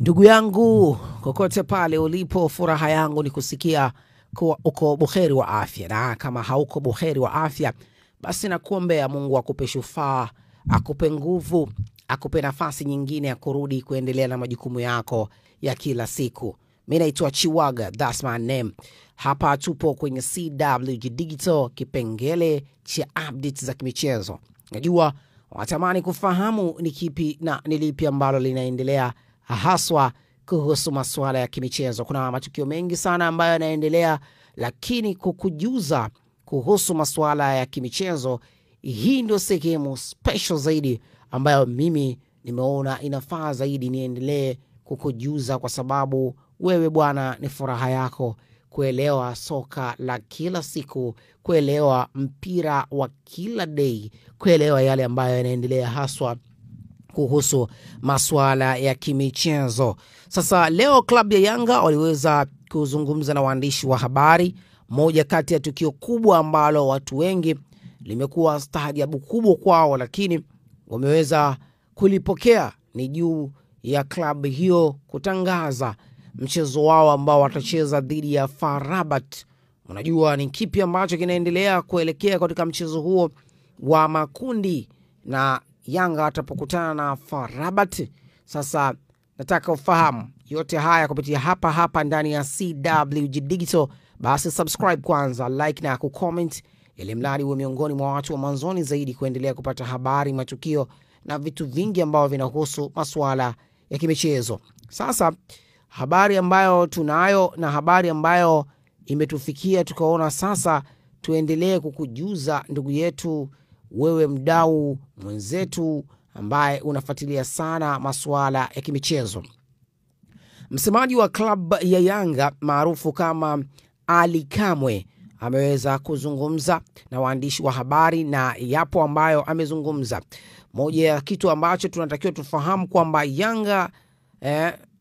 Ndugu yangu, kokote pale ulipo, furaha yangu ni kusikia kuwa uko buheri wa afya. Na kama hauko buheri wa afya, basi nakuombea Mungu akupe shufaa, akupe nguvu, akupe nafasi nyingine ya kurudi kuendelea na majukumu yako ya kila siku. Mimi naitwa Chiwaga, that's my name. Hapa tupo kwenye CWG Digital, kipengele cha updates za kimichezo. Najua watamani kufahamu ni kipi na nilipi ambalo linaendelea haswa kuhusu masuala ya kimichezo. Kuna matukio mengi sana ambayo yanaendelea, lakini kukujuza kuhusu masuala ya kimichezo, hii ndio sehemu special zaidi ambayo mimi nimeona inafaa zaidi niendelee kukujuza, kwa sababu wewe bwana ni furaha yako kuelewa soka la kila siku, kuelewa mpira wa kila day, kuelewa yale ambayo yanaendelea haswa kuhusu masuala ya kimichezo. Sasa leo klabu ya Yanga waliweza kuzungumza na waandishi wa habari. Moja kati ya tukio kubwa ambalo watu wengi limekuwa staajabu kubwa kwao, lakini wameweza kulipokea ni juu ya klabu hiyo kutangaza mchezo wao ambao watacheza dhidi ya FAR Rabat. Unajua ni kipi ambacho kinaendelea kuelekea katika mchezo huo wa makundi na Yanga atapokutana na FAR Rabat. Sasa nataka ufahamu yote haya kupitia hapa ndani ya CWG Digital. Basi subscribe kwanza, like na kucomment, ili mradi uwe miongoni mwa watu wa mwanzoni zaidi kuendelea kupata habari, matukio na vitu vingi ambavyo vinahusu masuala ya kimichezo. Sasa habari ambayo tunayo na habari ambayo imetufikia, tukaona sasa tuendelee kukujuza ndugu yetu, wewe mdau mwenzetu ambaye unafuatilia sana masuala ya kimichezo. Msemaji wa klabu ya Yanga maarufu kama Ali Kamwe ameweza kuzungumza na waandishi wa habari, na yapo ambayo amezungumza. Moja ya kitu ambacho tunatakiwa tufahamu kwamba Yanga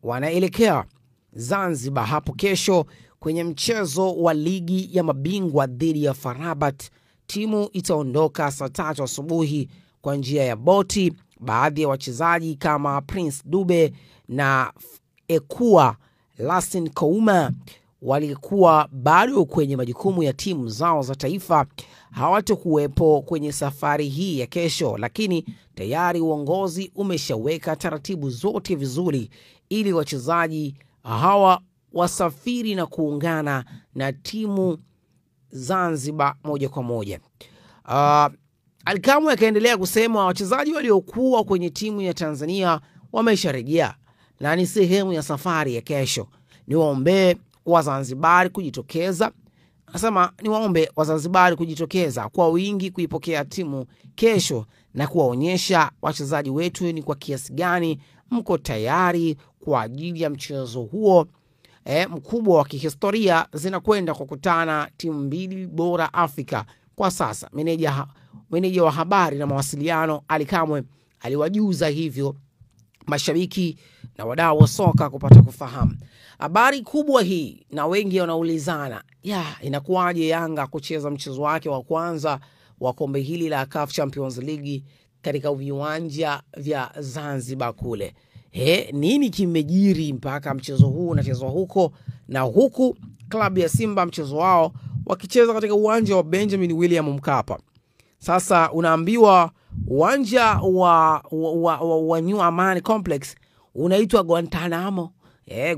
wanaelekea Zanzibar hapo kesho kwenye mchezo wa ligi ya mabingwa dhidi ya FAR Rabat. Timu itaondoka saa 3 asubuhi kwa njia ya boti. Baadhi ya wachezaji kama Prince Dube na Ekua Lasin Kouma walikuwa bado kwenye majukumu ya timu zao za taifa, hawatakuwepo kwenye safari hii ya kesho, lakini tayari uongozi umeshaweka taratibu zote vizuri ili wachezaji hawa wasafiri na kuungana na timu Zanzibar moja kwa moja. Alikamwe akaendelea kusema wachezaji waliokuwa kwenye timu ya Tanzania wamesharejea na ni sehemu ya safari ya kesho. Niwaombe Wazanzibari kujitokeza. Anasema niwaombe Wazanzibari kujitokeza kwa wingi kuipokea timu kesho na kuwaonyesha wachezaji wetu ni kwa kiasi gani mko tayari kwa ajili ya mchezo huo mkubwa wa kihistoria. Zinakwenda kukutana timu mbili bora Afrika kwa sasa. Meneja wa habari na mawasiliano Ali Kamwe aliwajuza hivyo mashabiki na wadau wa soka kupata kufahamu habari kubwa hii, na wengi wanaulizana inakuwaje Yanga kucheza mchezo wake wa kwanza wa kombe hili la CAF Champions League katika viwanja vya Zanzibar kule. Nini kimejiri mpaka mchezo huu unachezwa huko, na huku klabu ya Simba mchezo wao wakicheza katika uwanja wa Benjamin William Mkapa. Sasa unaambiwa uwanja wa New Amani Complex unaitwa Guantanamo.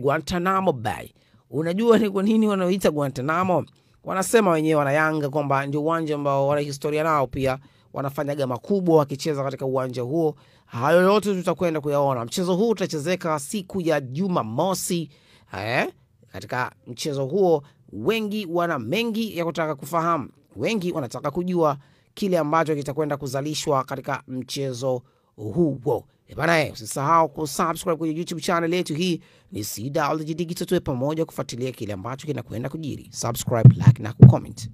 Guantanamo Bay. Unajua ni kwa nini wanaoita Guantanamo? Wanasema wenyewe wana Yanga kwamba ndio uwanja ambao wana historia nao, pia wanafanyaga makubwa wakicheza katika uwanja huo. Hayo yote tutakwenda kuyaona. Mchezo huu utachezeka siku ya Jumamosi. Katika mchezo huo wengi wana mengi ya kutaka kufahamu. Wengi wanataka kujua kile ambacho kitakwenda kuzalishwa katika mchezo huo. Bana, usisahau kusubscribe kwenye YouTube channel yetu. Hii ni CWG Digital, tuwe pamoja kufuatilia kile ambacho kinakwenda kujiri. Subscribe, like na comment.